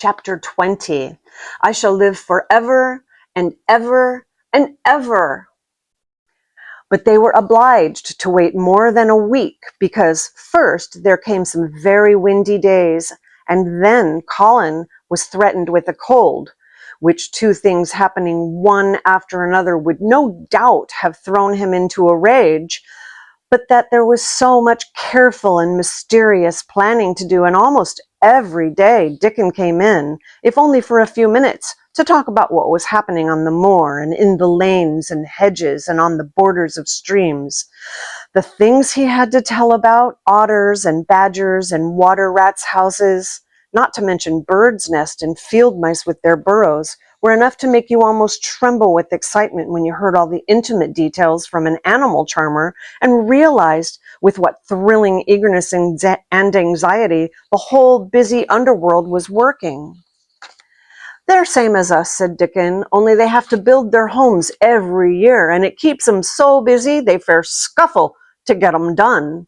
Chapter 20. I shall live forever and ever and ever. But they were obliged to wait more than a week because first there came some very windy days, and then Colin was threatened with a cold, which two things happening one after another would no doubt have thrown him into a rage, but that there was so much careful and mysterious planning to do, and almost every day Dickon came in, if only for a few minutes, to talk about what was happening on the moor and in the lanes and hedges and on the borders of streams. The things he had to tell about otters and badgers and water rats' houses, not to mention birds' nests and field mice with their burrows, were enough to make you almost tremble with excitement when you heard all the intimate details from an animal charmer and realized with what thrilling eagerness and anxiety the whole busy underworld was working. "They're same as us," said Dickon, "only they have to build their homes every year, and it keeps 'em so busy they fair scuffle to get 'em done."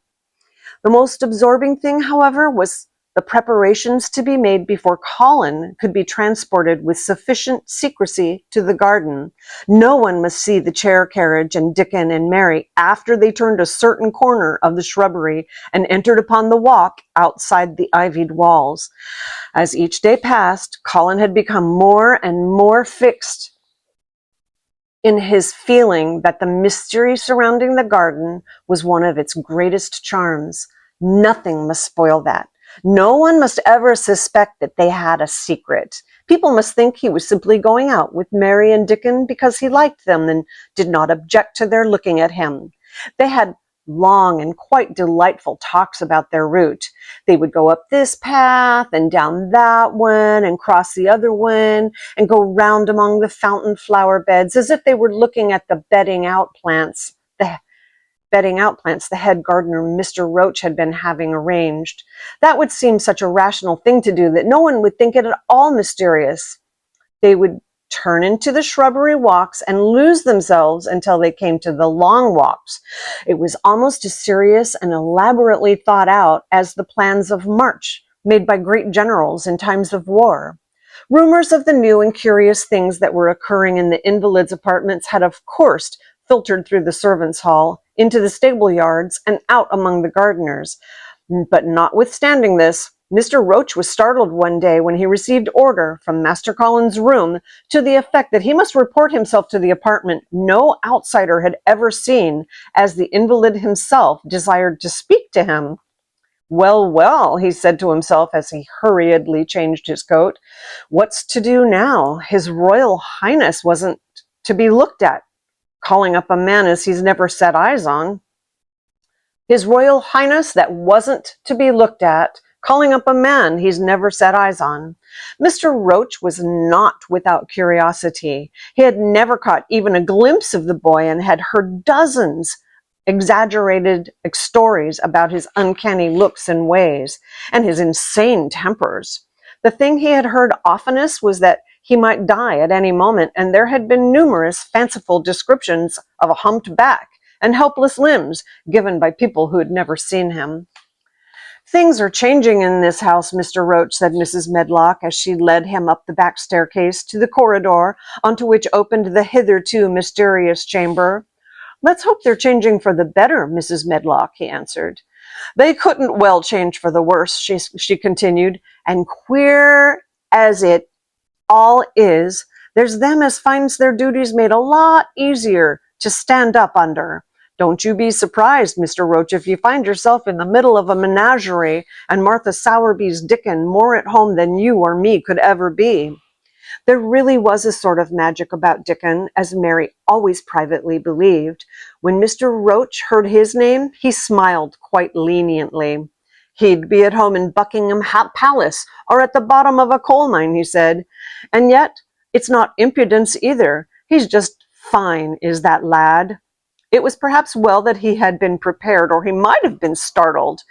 The most absorbing thing, however, was the preparations to be made before Colin could be transported with sufficient secrecy to the garden. No one must see the chair carriage and Dickon and Mary after they turned a certain corner of the shrubbery and entered upon the walk outside the ivied walls. As each day passed, Colin had become more and more fixed in his feeling that the mystery surrounding the garden was one of its greatest charms. Nothing must spoil that. No one must ever suspect that they had a secret. People must think he was simply going out with Mary and Dickon because he liked them and did not object to their looking at him. They had long and quite delightful talks about their route. They would go up this path and down that one and cross the other one and go round among the fountain flower beds as if they were looking at the bedding out plants the head gardener, Mr. Roach, had been having arranged. That would seem such a rational thing to do that no one would think it at all mysterious. They would turn into the shrubbery walks and lose themselves until they came to the long walks. It was almost as serious and elaborately thought out as the plans of march made by great generals in times of war. Rumors of the new and curious things that were occurring in the invalids' apartments had, of course, filtered through the servants' hall, into the stable yards, and out among the gardeners. But notwithstanding this, Mr. Roach was startled one day when he received order from Master Colin's room to the effect that he must report himself to the apartment no outsider had ever seen, as the invalid himself desired to speak to him. "Well, well," he said to himself as he hurriedly changed his coat, "what's to do now? His Royal Highness wasn't to be looked at. Calling up a man as he's never set eyes on. His Royal Highness that wasn't to be looked at, calling up a man he's never set eyes on." Mr. Roach was not without curiosity. He had never caught even a glimpse of the boy and had heard dozens exaggerated stories about his uncanny looks and ways and his insane tempers. The thing he had heard oftenest was that he might die at any moment, and there had been numerous fanciful descriptions of a humped back and helpless limbs given by people who had never seen him. "Things are changing in this house, Mr. Roach," said Mrs. Medlock as she led him up the back staircase to the corridor onto which opened the hitherto mysterious chamber. "Let's hope they're changing for the better, Mrs. Medlock," he answered. "They couldn't well change for the worse," she continued, "and queer as it all is, there's them as finds their duties made a lot easier to stand up under. Don't you be surprised, Mr. Roach, if you find yourself in the middle of a menagerie and Martha Sowerby's Dickon more at home than you or me could ever be." There really was a sort of magic about Dickon, as Mary always privately believed. When Mr. Roach heard his name, he smiled quite leniently. "He'd be at home in Buckingham Palace or at the bottom of a coal mine," he said. "And yet it's not impudence either. He's just fine, is that lad." It was perhaps well that he had been prepared, or he might have been startled.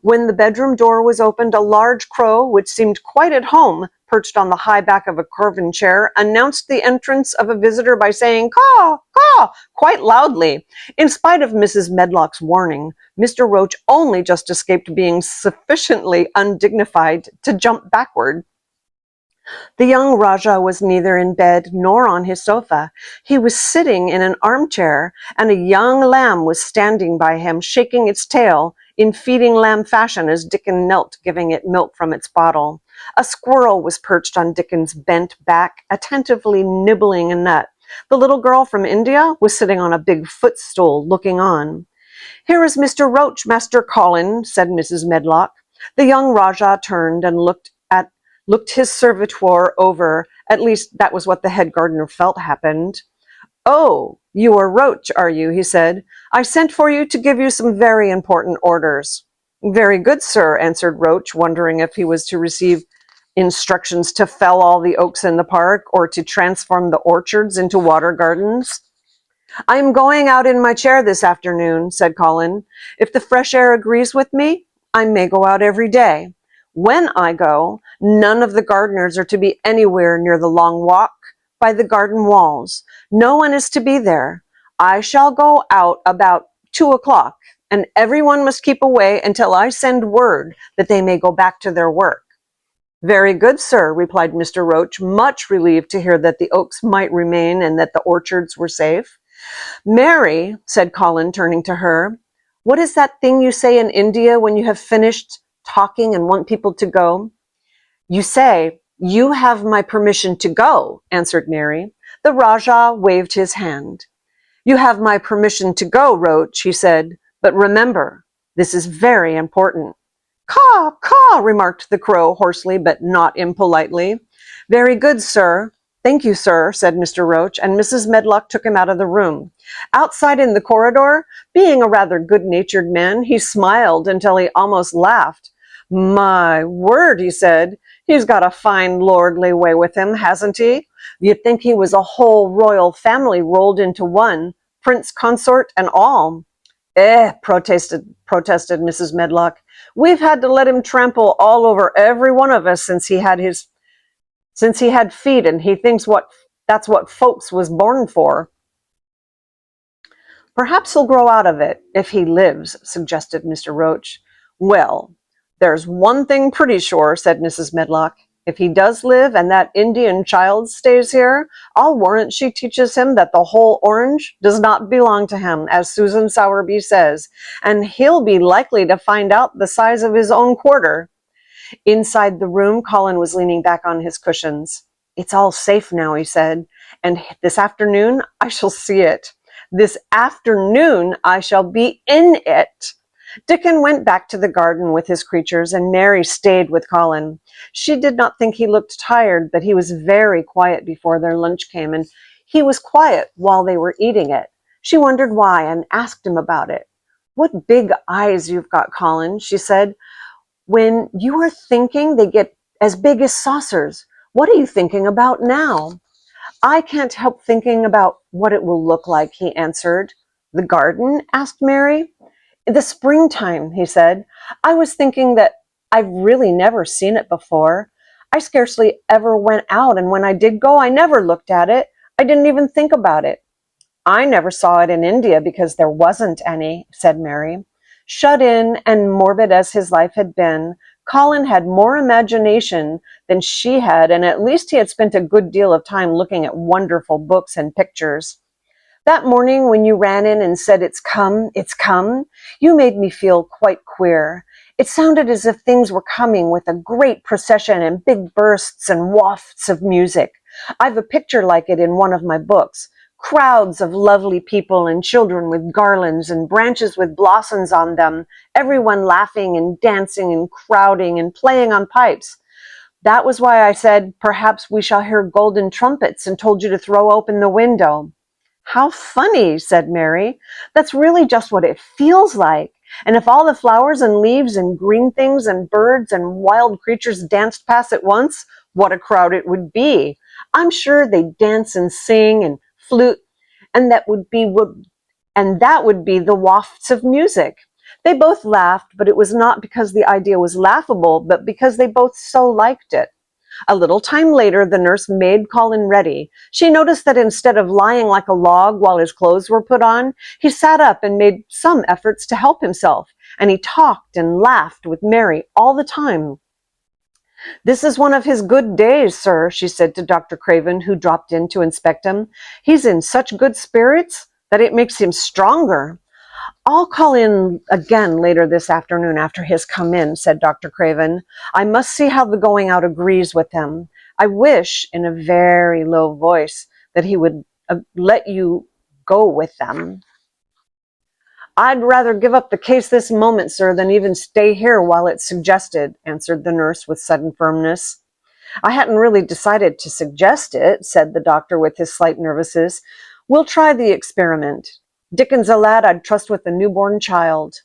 When the bedroom door was opened, a large crow, which seemed quite at home, perched on the high back of a carven chair, announced the entrance of a visitor by saying "caw, caw" quite loudly. In spite of Mrs. Medlock's warning, Mr. Roach only just escaped being sufficiently undignified to jump backward. The young Rajah was neither in bed nor on his sofa. He was sitting in an armchair, and a young lamb was standing by him, shaking its tail in feeding lamb fashion as Dickon knelt, giving it milk from its bottle. A squirrel was perched on Dickon's bent back, attentively nibbling a nut. The little girl from India was sitting on a big footstool, looking on. "Here is Mr. Roach, Master Colin," said Mrs. Medlock. The young Rajah turned and looked his servitor over. At least that was what the head gardener felt happened. "Oh, you are Roach, are you?" he said. "I sent for you to give you some very important orders." "Very good, sir," answered Roach, wondering if he was to receive instructions to fell all the oaks in the park or to transform the orchards into water gardens. "I am going out in my chair this afternoon," said Colin. "If the fresh air agrees with me, I may go out every day. When I go, none of the gardeners are to be anywhere near the long walk by the garden walls. No one is to be there. I shall go out about 2 o'clock, and everyone must keep away until I send word that they may go back to their work." "Very good, sir," replied Mr. Roach, much relieved to hear that the oaks might remain and that the orchards were safe. "Mary," said Colin, turning to her, "what is that thing you say in India when you have finished talking and want people to go?" "You say, 'You have my permission to go,'" answered Mary. The Rajah waved his hand. "You have my permission to go, Roach," he said, "but remember, this is very important." "Caw, caw," remarked the crow hoarsely, but not impolitely. "Very good, sir. Thank you, sir," said Mr. Roach, and Mrs. Medlock took him out of the room. Outside in the corridor, being a rather good-natured man, he smiled until he almost laughed. "My word," he said, "he's got a fine lordly way with him, hasn't he? You'd think he was a whole royal family rolled into one, prince consort and all." Protested Mrs. Medlock. "We've had to let him trample all over every one of us since he had feet, and he thinks that's what folks was born for." "Perhaps he'll grow out of it, if he lives," suggested Mr. Roach. "Well, there's one thing pretty sure," said Mrs. Medlock. "If he does live and that Indian child stays here, I'll warrant she teaches him that the whole orange does not belong to him, as Susan Sowerby says, and he'll be likely to find out the size of his own quarter." Inside the room, Colin was leaning back on his cushions. "It's all safe now," he said, "and this afternoon I shall see it. This afternoon I shall be in it." Dickon went back to the garden with his creatures, and Mary stayed with Colin. She did not think he looked tired, but he was very quiet before their lunch came, and he was quiet while they were eating it. She wondered why and asked him about it. "What big eyes you've got, Colin," she said. "When you are thinking, they get as big as saucers. What are you thinking about now?" "I can't help thinking about what it will look like," he answered. "The garden?" asked Mary. "The springtime," he said. "I was thinking that I've really never seen it before. I scarcely ever went out, and when I did go, I never looked at it. I didn't even think about it." "I never saw it in India because there wasn't any," said Mary. Shut in and morbid as his life had been, Colin had more imagination than she had, and at least he had spent a good deal of time looking at wonderful books and pictures. "That morning when you ran in and said, 'It's come,' you made me feel quite queer. It sounded as if things were coming with a great procession and big bursts and wafts of music. I've a picture like it in one of my books. Crowds of lovely people and children with garlands and branches with blossoms on them, everyone laughing and dancing and crowding and playing on pipes. That was why I said, 'Perhaps we shall hear golden trumpets,' and told you to throw open the window." "How funny," said Mary. "That's really just what it feels like. And if all the flowers and leaves and green things and birds and wild creatures danced past at once, what a crowd it would be. I'm sure they'd dance and sing and flute, and that would be the wafts of music." They both laughed, but it was not because the idea was laughable, but because they both so liked it. A little time later, the nurse made Colin ready. She noticed that instead of lying like a log while his clothes were put on, he sat up and made some efforts to help himself, and he talked and laughed with Mary all the time. "This is one of his good days, sir," she said to Dr. Craven, who dropped in to inspect him. "He's in such good spirits that it makes him stronger." "I'll call in again later this afternoon after he has come in," said Dr. Craven. "I must see how the going out agrees with him. I wish," in a very low voice, "that he would let you go with them." "I'd rather give up the case this moment, sir, than even stay here while it's suggested," answered the nurse with sudden firmness. "I hadn't really decided to suggest it," said the doctor with his slight nervousness. "We'll try the experiment. Dickon's a lad I'd trust with a newborn child."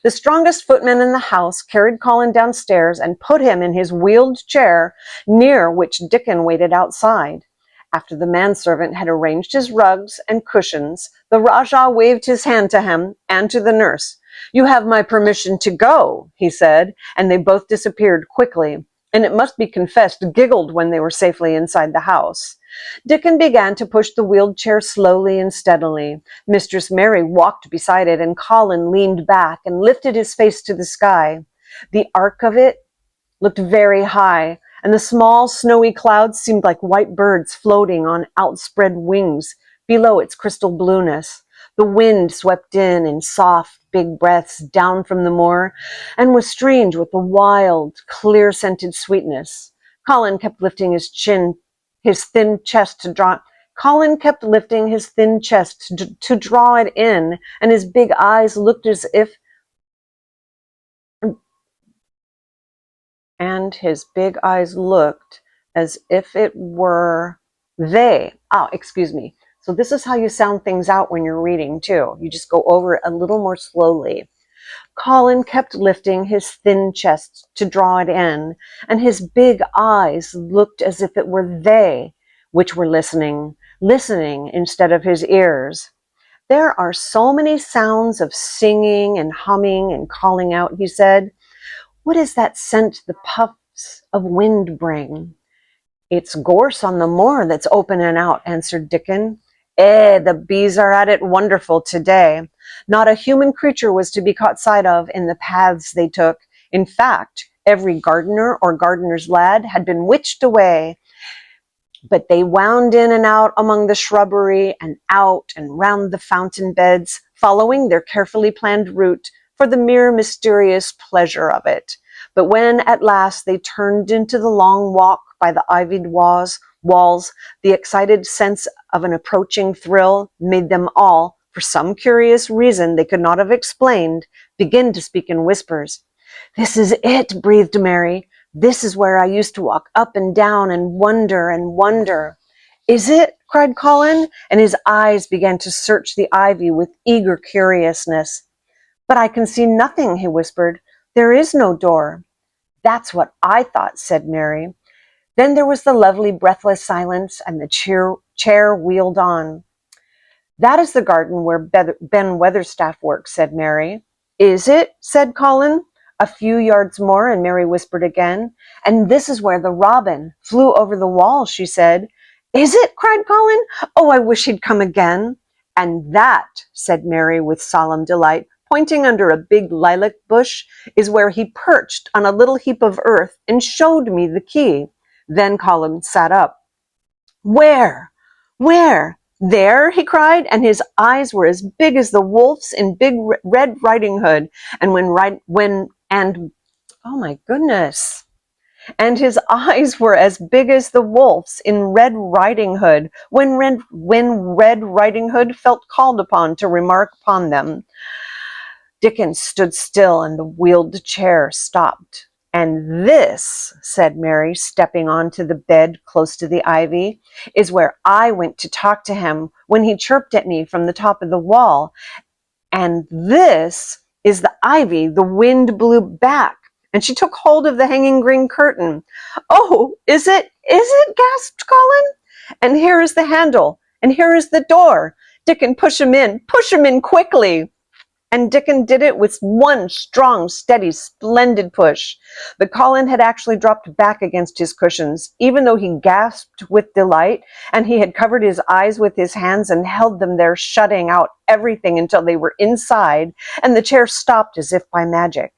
The strongest footman in the house carried Colin downstairs and put him in his wheeled chair, near which Dickon waited outside. After the manservant had arranged his rugs and cushions, the Rajah waved his hand to him and to the nurse. "You have my permission to go," he said, and they both disappeared quickly, and it must be confessed, giggled when they were safely inside the house. Dickon began to push the wheeled chair slowly and steadily. Mistress Mary walked beside it, and Colin leaned back and lifted his face to the sky. The arc of it looked very high, and the small snowy clouds seemed like white birds floating on outspread wings below its crystal blueness. The wind swept in soft, big breaths down from the moor, and was strange with a wild, clear-scented sweetness. Colin kept lifting his thin chest to draw. Colin kept lifting his thin chest to draw it in, and his big eyes looked as if it were they. Oh, excuse me. So this is how you sound things out when you're reading too. You just go over it a little more slowly. Colin kept lifting his thin chest to draw it in, and his big eyes looked as if it were they which were listening instead of his ears. "There are so many sounds of singing and humming and calling out," he said. "What is that scent the puffs of wind bring?" "It's gorse on the moor that's opening out," answered Dickon. The bees are at it wonderful today. Not a human creature was to be caught sight of in the paths they took. In fact, every gardener or gardener's lad had been witched away. But they wound in and out among the shrubbery and out and round the fountain beds, following their carefully planned route for the mere mysterious pleasure of it. But when at last they turned into the long walk by the ivied walls, the excited sense of an approaching thrill made them all, for some curious reason they could not have explained, begin to speak in whispers. "This is it," breathed Mary. "This is where I used to walk up and down and wonder and wonder." "Is it?" cried Colin, and his eyes began to search the ivy with eager curiousness. "But I can see nothing," he whispered. "There is no door." "That's what I thought," said Mary. Then there was the lovely breathless silence, and the chair wheeled on. "That is the garden where Ben Weatherstaff works," said Mary. "Is it?" said Colin. A few yards more, and Mary whispered again. "And this is where the robin flew over the wall," she said. "Is it?" cried Colin. "Oh, I wish he'd come again." "And that," said Mary with solemn delight, pointing under a big lilac bush, "is where he perched on a little heap of earth and showed me the key." Then Colin sat up. "Where? Where? There?" he cried, and his eyes were as big as the wolf's in Big Red Riding Hood. Oh my goodness. And his eyes were as big as the wolf's in Red Riding Hood, when Red Riding Hood felt called upon to remark upon them. Dickon stood still, and the wheeled chair stopped. "And this," said Mary, stepping onto the bed close to the ivy, "is where I went to talk to him when he chirped at me from the top of the wall. And this is the ivy the wind blew back." And she took hold of the hanging green curtain. "Oh, is it? Is it?" gasped Colin. "And here is the handle, and here is the door. Dickon, push him in quickly." And Dickon did it with one strong, steady, splendid push. But Colin had actually dropped back against his cushions, even though he gasped with delight, and he had covered his eyes with his hands and held them there, shutting out everything until they were inside, and the chair stopped as if by magic.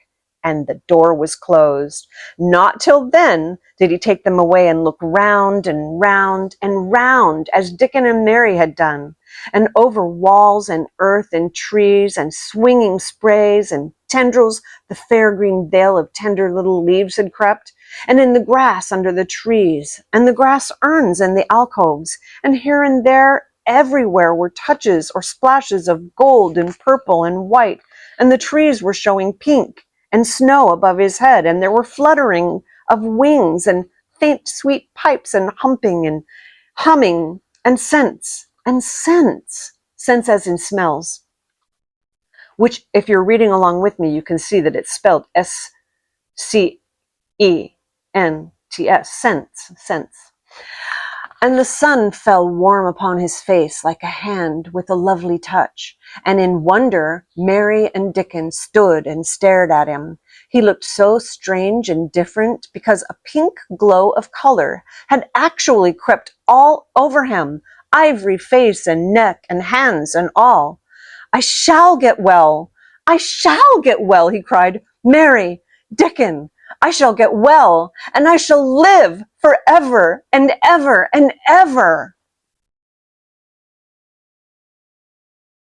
and the door was closed. Not till then did he take them away and look round and round and round, as Dickon and Mary had done, and over walls and earth and trees and swinging sprays and tendrils the fair green veil of tender little leaves had crept, and in the grass under the trees, and the grass urns in the alcoves, and here and there everywhere were touches or splashes of gold and purple and white, and the trees were showing pink and snow above his head, and there were fluttering of wings and faint sweet pipes and humping and humming and scents scents as in smells, which if you're reading along with me, you can see that it's spelled S-C-E-N-T-S, scents. And the sun fell warm upon his face like a hand with a lovely touch. And in wonder, Mary and Dickon stood and stared at him. He looked so strange and different because a pink glow of color had actually crept all over him, ivory face and neck and hands and all. I shall get well. I shall get well, he cried. Mary, Dickon, I shall get well, and I shall live forever and ever and ever.